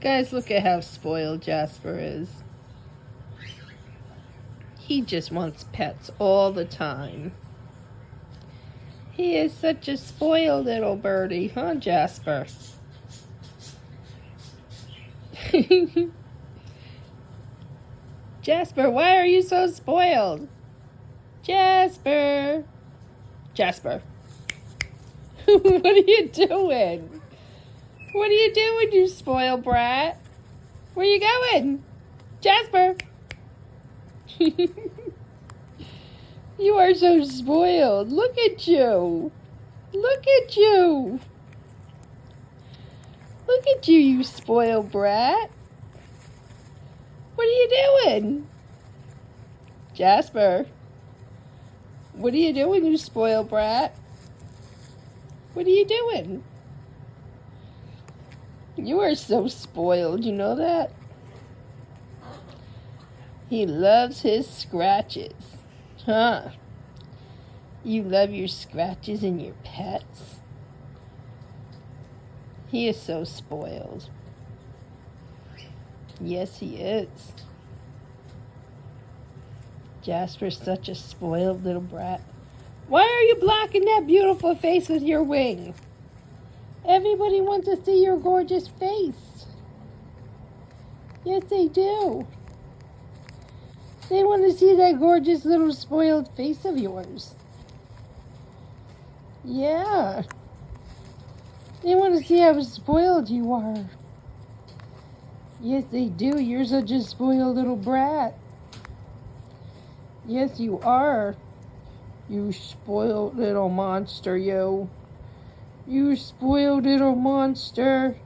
Guys, look at how spoiled Jasper is. He just wants pets all the time. He is such a spoiled little birdie, huh, Jasper? Jasper, why are you so spoiled? Jasper! Jasper. What are you doing? What are you doing, you spoiled brat? Where you going? Jasper! You are so spoiled. Look at you. Look at you. Look at you, you spoiled brat. What are you doing? Jasper. What are you doing, you spoiled brat? What are you doing? You are so spoiled, you know that? He loves his scratches. Huh? You love your scratches and your pets? He is so spoiled. Yes, he is. Jasper's such a spoiled little brat. Why are you blocking that beautiful face with your wing? Everybody wants to see your gorgeous face. Yes, they do. They want to see that gorgeous little spoiled face of yours. Yeah. They want to see how spoiled you are. Yes, they do. You're such a spoiled little brat. Yes, you are. You spoiled little monster, you. You spoiled little monster.